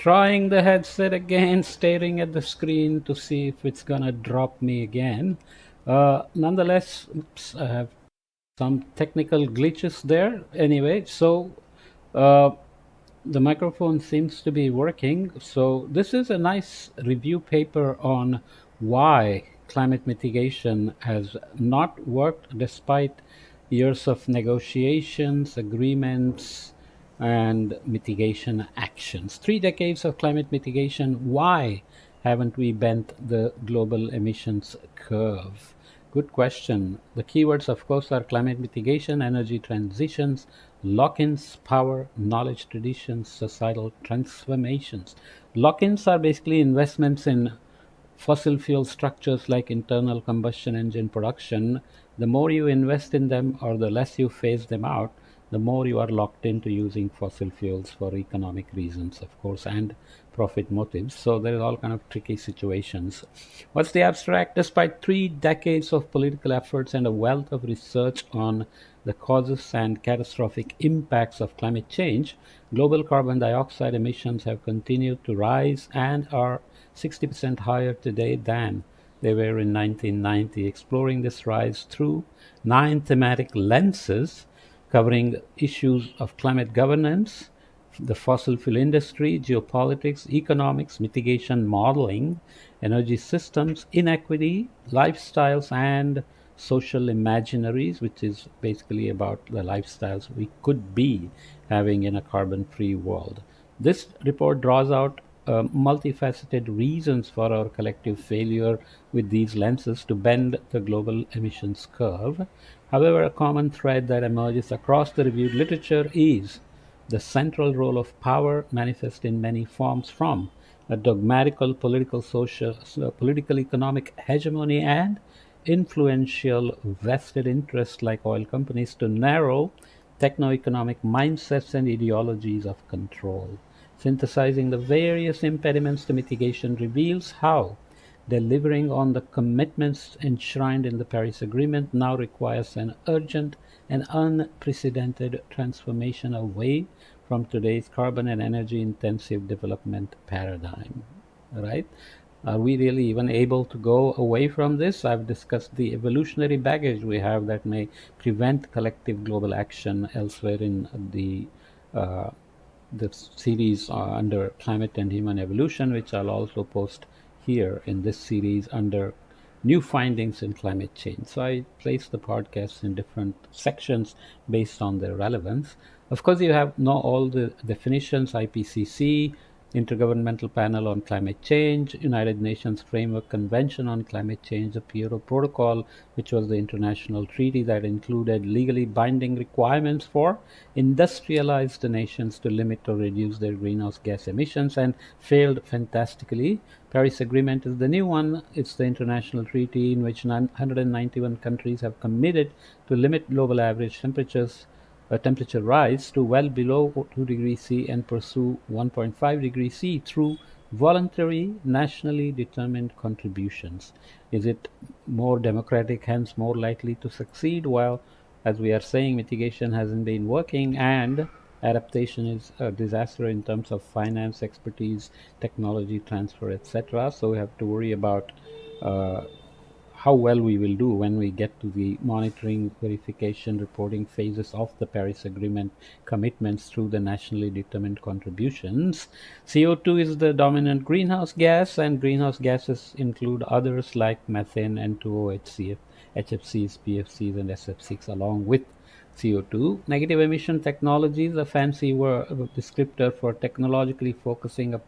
Trying the headset again, staring at the screen to see if it's gonna drop me again. Nonetheless, oops, I have some technical glitches there. Anyway, so uh, the microphone seems to be working. So this is a nice review paper on why climate mitigation has not worked despite years of negotiations, agreements, and mitigation actions. 3 decades of climate mitigation. Why haven't we bent the global emissions curve? Good question. The keywords, of course, are climate mitigation, energy transitions, lock ins, power, knowledge traditions, societal transformations. Lock ins are basically investments in fossil fuel structures like internal combustion engine production. The more you invest in them or the less you phase them out, the more you are locked into using fossil fuels for economic reasons, of course, and profit motives. So there is all kind of tricky situations. What's the abstract? Despite 3 decades of political efforts and a wealth of research on the causes and catastrophic impacts of climate change, global carbon dioxide emissions have continued to rise and are 60% higher today than they were in 1990. Exploring this rise through 9 thematic lenses covering issues of climate governance, the fossil fuel industry, geopolitics, economics, mitigation modeling, energy systems, inequity, lifestyles, and social imaginaries, which is basically about the lifestyles we could be having in a carbon free world. This report draws out multifaceted reasons for our collective failure with these lenses to bend the global emissions curve. However, a common thread that emerges across the reviewed literature is the central role of power manifest in many forms from a dogmatical political, social, political economic hegemony and influential vested interests like oil companies to narrow techno-economic mindsets and ideologies of control. Synthesizing the various impediments to mitigation reveals how delivering on the commitments enshrined in the Paris Agreement now requires an urgent and unprecedented transformation away from today's carbon and energy intensive development paradigm. Right? Are we really even able to go away from this? I've discussed the evolutionary baggage we have that may prevent collective global action elsewhere in uh, the series under climate and human evolution, which I'll also post here in this series under new findings in climate change. So I place the podcasts in different sections based on their relevance. Of course, you have know all the definitions: IPCC, Intergovernmental Panel on Climate Change, United Nations Framework Convention on Climate Change, the Kyoto Protocol, which was the international treaty that included legally binding requirements for industrialized nations to limit or reduce their greenhouse gas emissions and failed fantastically. Paris Agreement is the new one. It's the international treaty in which 191 countries have committed to limit global average temperature rise to well below 2 degrees C and pursue 1.5 degrees C through voluntary, nationally determined contributions. Is it more democratic, hence more likely to succeed? Well, as we are saying, mitigation hasn't been working and adaptation is a disaster in terms of finance, expertise, technology transfer, etc. So we have to worry about uh, how well we will do when we get to the monitoring, verification, reporting phases of the Paris Agreement commitments through the nationally determined contributions. CO2 is the dominant greenhouse gas, and greenhouse gases include others like methane, N2O, HCF, HFCs, PFCs, and SF6, along with CO2. Negative emission technology is a fancy descriptor for technologically focusing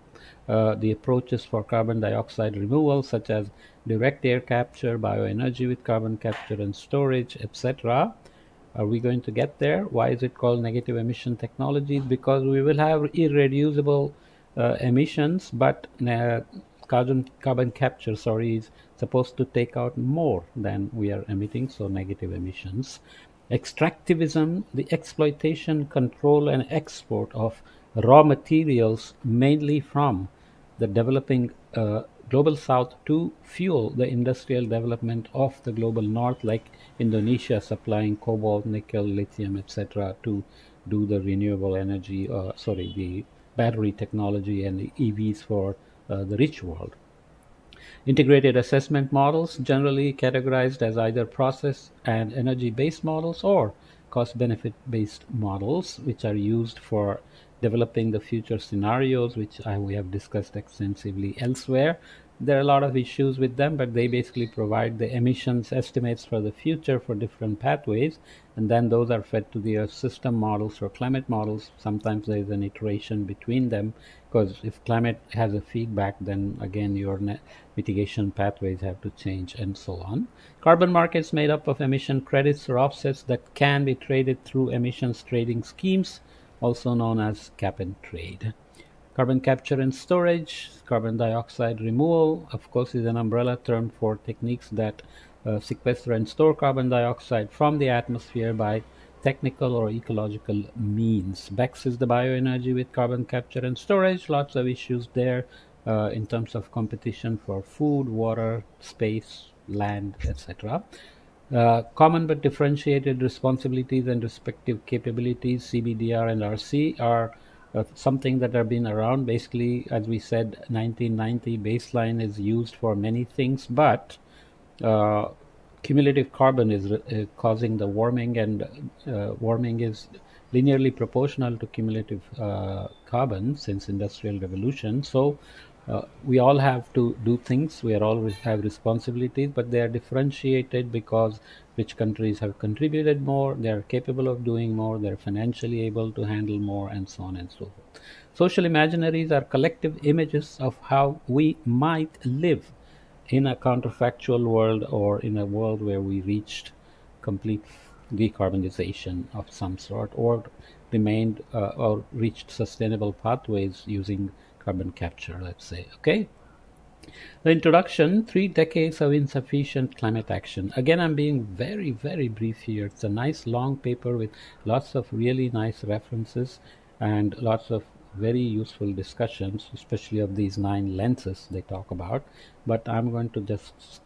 the approaches for carbon dioxide removal, such as direct air capture, bioenergy with carbon capture and storage, etc. Are we going to get there? Why is it called negative emission technologies? Because we will have irreducible emissions, but carbon capture, sorry, is supposed to take out more than we are emitting, so negative emissions. Extractivism, the exploitation, control, and export of raw materials, mainly from the developing global south, to fuel the industrial development of the global north, like Indonesia supplying cobalt, nickel, lithium, etc., to do the renewable energy, the battery technology and EVs for the rich world. Integrated assessment models, generally categorized as either process and energy-based models or cost-benefit-based models, which are used for developing the future scenarios, which we have discussed extensively elsewhere. There are a lot of issues with them, but they basically provide the emissions estimates for the future for different pathways, and then those are fed to the Earth system models or climate models. Sometimes there is an iteration between them, because if climate has a feedback, then again your mitigation pathways have to change, and so on. Carbon markets made up of emission credits or offsets that can be traded through emissions trading schemes, also known as cap and trade. Carbon capture and storage, carbon dioxide removal, of course, is an umbrella term for techniques that sequester and store carbon dioxide from the atmosphere by technical or ecological means. BECS is the bioenergy with carbon capture and storage. Lots of issues there in terms of competition for food, water, space, land, etc. Common but differentiated responsibilities and respective capabilities, CBDR and RC, are something that have been around. Basically, as we said, 1990 baseline is used for many things, but uh, cumulative carbon is causing the warming, and warming is linearly proportional to cumulative carbon since industrial revolution. So we all have to do things. We are all have responsibilities, but they are differentiated because rich countries have contributed more, they are capable of doing more, they are financially able to handle more, and so on and so forth. Social imaginaries are collective images of how we might live in a counterfactual world, or in a world where we reached complete decarbonization of some sort, or remained or reached sustainable pathways using carbon capture, let's say. Okay. The introduction: 3 decades of insufficient climate action. Again, I'm being very, very brief here. It's a nice long paper with lots of really nice references and lots of very useful discussions, especially of these 9 lenses they talk about. But I'm going to just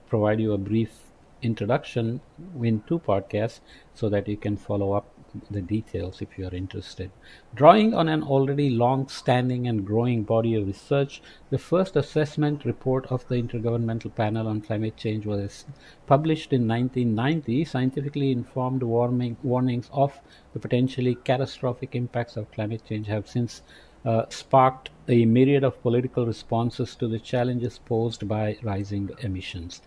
provide you a brief introduction in 2 podcasts so that you can follow up the details if you are interested. Drawing on an already long standing and growing body of research, the first assessment report of the Intergovernmental Panel on Climate Change was published in 1990. Scientifically informed warnings of the potentially catastrophic impacts of climate change have since sparked a myriad of political responses to the challenges posed by rising emissions.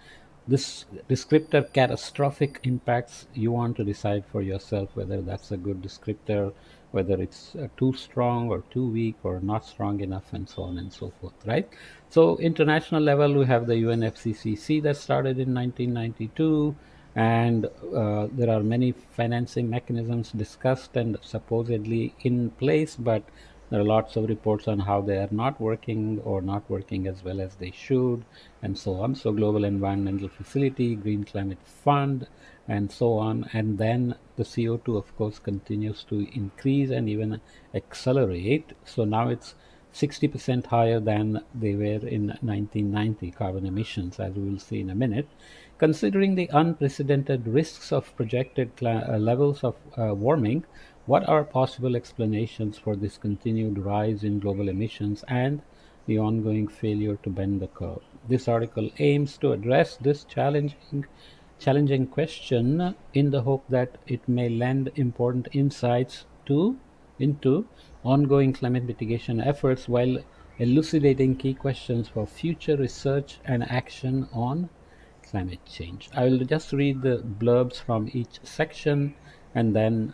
This descriptor, catastrophic impacts, you want to decide for yourself whether that's a good descriptor, whether it's too strong or too weak or not strong enough, and so on and so forth, right? So international level, we have the UNFCCC that started in 1992, and there are many financing mechanisms discussed and supposedly in place, but there are lots of reports on how they are not working, or not working as well as they should, and so on. So, Global Environmental Facility, Green Climate Fund, and so on. And then the CO2, of course, continues to increase and even accelerate. So now it's 60% higher than they were in 1990, carbon emissions, as we will see in a minute. Considering the unprecedented risks of projected levels of warming, what are possible explanations for this continued rise in global emissions and the ongoing failure to bend the curve? This article aims to address this challenging question in the hope that it may lend important insights into ongoing climate mitigation efforts, while elucidating key questions for future research and action on climate change. I will just read the blurbs from each section, and then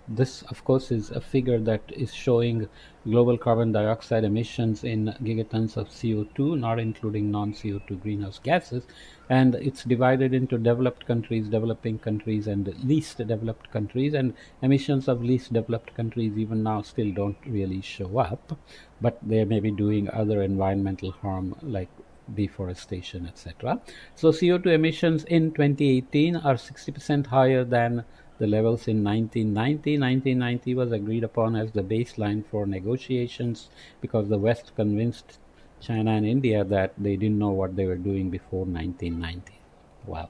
this, of course, is a figure that is showing global carbon dioxide emissions in gigatons of CO2, not including non-CO2 greenhouse gases, and it's divided into developed countries, developing countries, and least developed countries. And emissions of least developed countries even now still don't really show up, but they may be doing other environmental harm like deforestation, etc. So CO2 emissions in 2018 are 60% higher than the levels in 1990. 1990 was agreed upon as the baseline for negotiations because the West convinced China and India that they didn't know what they were doing before 1990. Wow.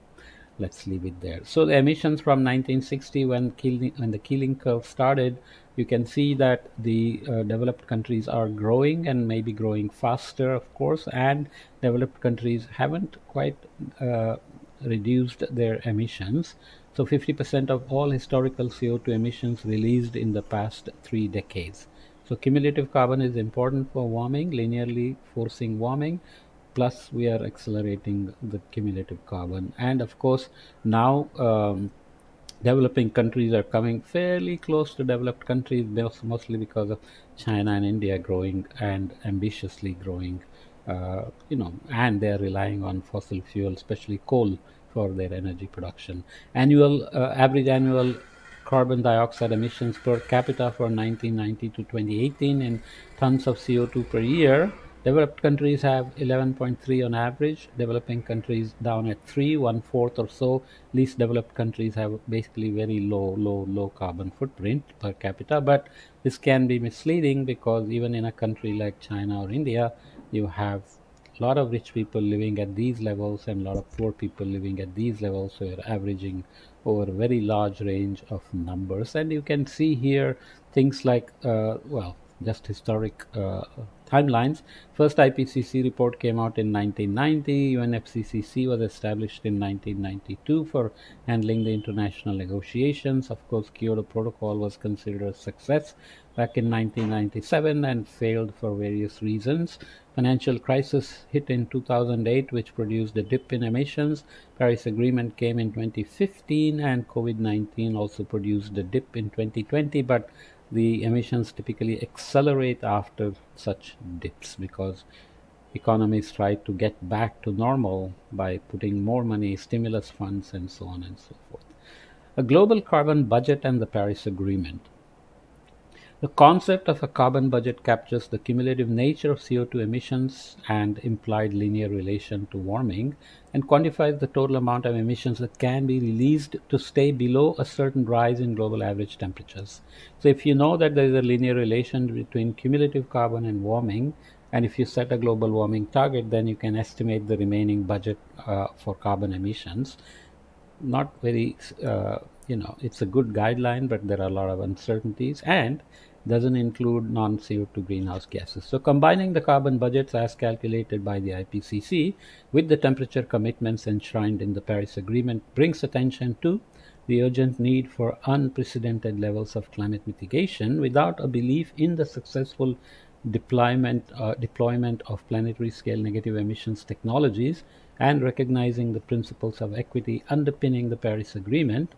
Let's leave it there. So the emissions from 1960, when the Keeling curve started, you can see that the developed countries are growing and maybe growing faster, of course, and developed countries haven't quite uh, reduced their emissions. So 50% of all historical CO2 emissions released in the past 3 decades. So cumulative carbon is important for warming, linearly forcing warming. Plus, we are accelerating the cumulative carbon. And of course, now developing countries are coming fairly close to developed countries, mostly because of China and India growing and ambitiously growing, and they're relying on fossil fuel, especially coal, for their energy production. Average annual carbon dioxide emissions per capita for 1990 to 2018 in tons of CO2 per year. Developed countries have 11.3 on average, developing countries down at 3, one fourth or so. Least developed countries have basically very low carbon footprint per capita. But this can be misleading because even in a country like China or India, you have a lot of rich people living at these levels and a lot of poor people living at these levels. So you're averaging over a very large range of numbers. And you can see here things like, just historic timelines. First IPCC report came out in 1990. UNFCCC was established in 1992 for handling the international negotiations. Of course, Kyoto Protocol was considered a success back in 1997 and failed for various reasons. Financial crisis hit in 2008, which produced a dip in emissions. Paris Agreement came in 2015, and COVID-19 also produced a dip in 2020. But the emissions typically accelerate after such dips because economies try to get back to normal by putting more money, stimulus funds, and so on and so forth. A global carbon budget and the Paris Agreement. The concept of a carbon budget captures the cumulative nature of CO2 emissions and implied linear relation to warming, and quantifies the total amount of emissions that can be released to stay below a certain rise in global average temperatures. So if you know that there is a linear relation between cumulative carbon and warming, and if you set a global warming target, then you can estimate the remaining budget for carbon emissions. Not very, it's a good guideline, but there are a lot of uncertainties and doesn't include non CO2 greenhouse gases. So, combining the carbon budgets as calculated by the IPCC with the temperature commitments enshrined in the Paris Agreement brings attention to the urgent need for unprecedented levels of climate mitigation without a belief in the successful deployment of planetary scale negative emissions technologies and recognizing the principles of equity underpinning the Paris Agreement.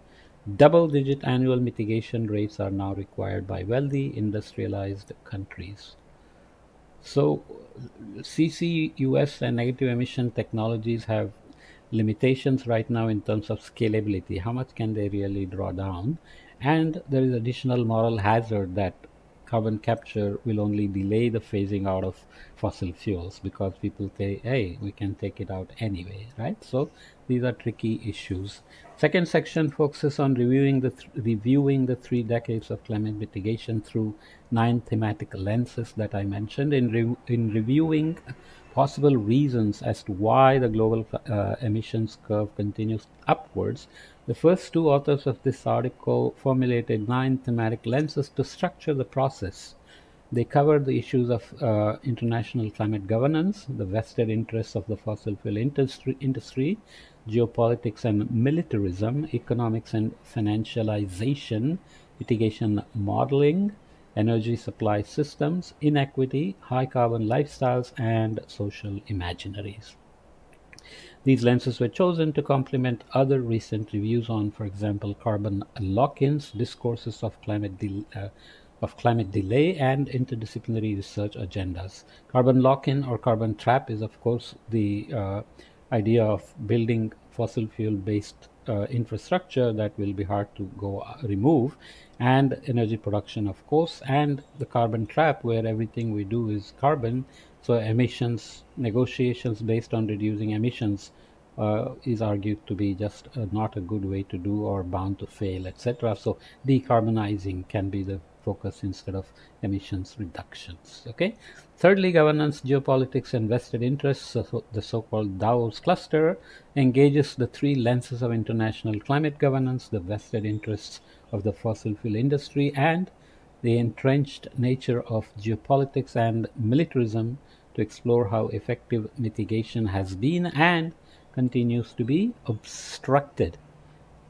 Double-digit annual mitigation rates are now required by wealthy industrialized countries. So CCUS and negative emission technologies have limitations right now in terms of scalability. How much can they really draw down? And there is additional moral hazard that carbon capture will only delay the phasing out of fossil fuels because people say, hey, we can take it out anyway, right? So these are tricky issues. Second section focuses on reviewing the 3 decades of climate mitigation through 9 thematic lenses that I mentioned. In reviewing possible reasons as to why the global emissions curve continues upwards, the first two authors of this article formulated 9 thematic lenses to structure the process. They covered the issues of international climate governance, the vested interests of the fossil fuel industry, geopolitics and militarism, economics and financialization, mitigation modeling, energy supply systems, inequity, high carbon lifestyles, and social imaginaries. These lenses were chosen to complement other recent reviews on, for example, carbon lock-ins, discourses of climate delay, and interdisciplinary research agendas. Carbon lock-in or carbon trap is, of course, the idea of building fossil fuel-based infrastructure that will be hard to go remove, and energy production, of course, and the carbon trap where everything we do is carbon. So emissions negotiations based on reducing emissions is argued to be just not a good way to do or bound to fail, etc. So decarbonizing can be the focus instead of emissions reductions. Okay. Thirdly, governance, geopolitics, and vested interests. So the so-called Davos cluster engages the 3 lenses of international climate governance, the vested interests of the fossil fuel industry, and the entrenched nature of geopolitics and militarism to explore how effective mitigation has been and continues to be obstructed.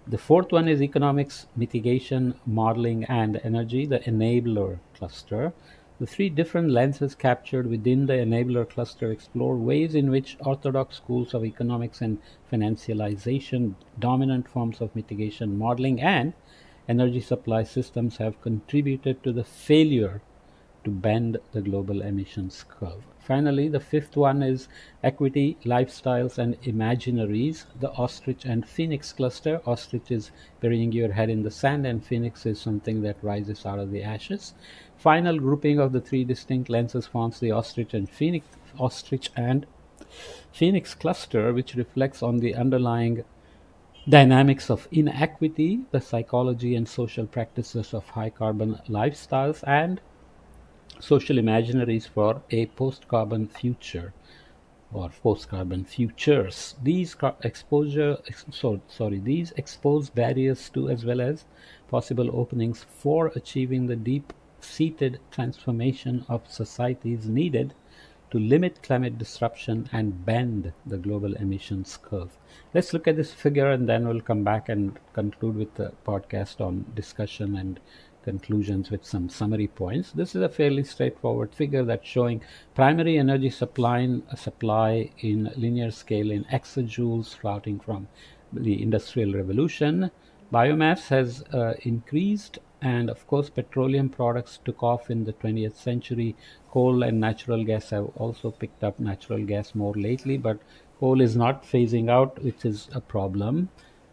The fourth one is economics, mitigation, modeling, and energy, the enabler cluster. The three different lenses captured within the enabler cluster explore ways in which orthodox schools of economics and financialization, dominant forms of mitigation, modeling, and energy supply systems have contributed to the failure to bend the global emissions curve. Finally, the fifth one is equity, lifestyles, and imaginaries, the ostrich and phoenix cluster. Ostrich is burying your head in the sand, and phoenix is something that rises out of the ashes. Final grouping of the three distinct lenses forms the ostrich and phoenix cluster, which reflects on the underlying dynamics of inequity, the psychology and social practices of high carbon lifestyles, and social imaginaries for a post-carbon future or post-carbon futures. These expose barriers to as well as possible openings for achieving the deep-seated transformation of societies needed to limit climate disruption and bend the global emissions curve. Let's look at this figure and then we'll come back and conclude with the podcast on discussion and conclusions with some summary points. This is a fairly straightforward figure that's showing primary energy supply in linear scale in exajoules starting from the Industrial Revolution. Biomass has increased, and of course, petroleum products took off in the 20th century. Coal and natural gas have also picked up natural gas more lately, but coal is not phasing out, which is a problem.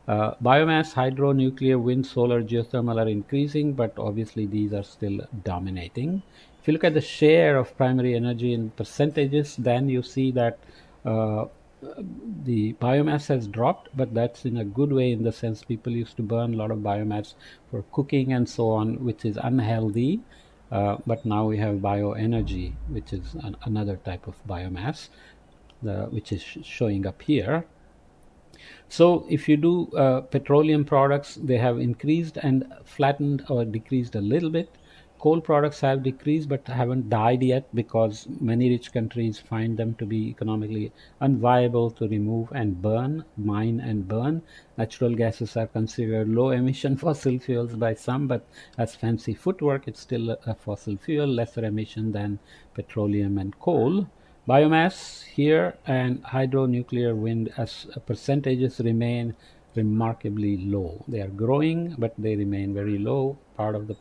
Biomass, hydro, nuclear, wind, solar, geothermal are increasing, but obviously these are still dominating. If you look at the share of primary energy in percentages, then you see that uh, the biomass has dropped, but that's in a good way in the sense people used to burn a lot of biomass for cooking and so on, which is unhealthy. But now we have bioenergy, which is another type of biomass, which is showing up here. So if you do petroleum products, they have increased and flattened or decreased a little bit. Coal products have decreased but haven't died yet because many rich countries find them to be economically unviable to remove and burn, mine and burn. Natural gases are considered low emission fossil fuels by some, but as fancy footwork, it's still a fossil fuel, lesser emission than petroleum and coal. Biomass here and hydro, nuclear, wind as percentages remain remarkably low. They are growing, but they remain very low, part of the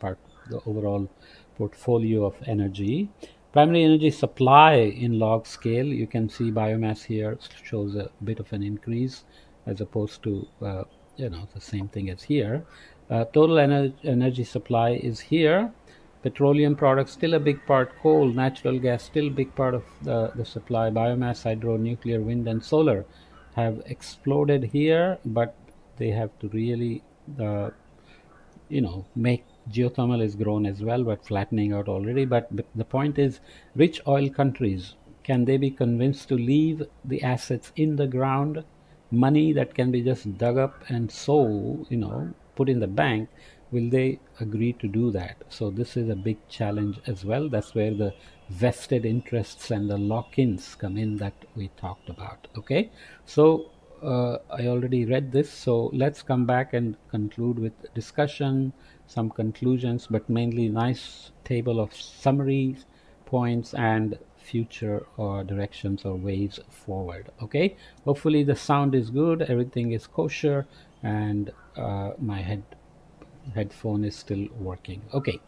overall portfolio of energy. Primary energy supply in log scale, you can see biomass here shows a bit of an increase as opposed to the same thing as here. Total energy supply is here. Petroleum products still a big part, coal, natural gas still big part of the supply, biomass, hydro, nuclear, wind and solar have exploded here, but they have to really uh, make geothermal is grown as well, but flattening out already. But the point is, rich oil countries, can they be convinced to leave the assets in the ground, money that can be just dug up and so put in the bank? Will they agree to do that? So this is a big challenge as well. That's where the vested interests and the lock-ins come in that we talked about. Okay, so I already read this, so let's come back and conclude with discussion, some conclusions, but mainly nice table of summaries, points, and future or directions or ways forward. Okay, hopefully the sound is good, everything is kosher, and my headphone is still working. Okay.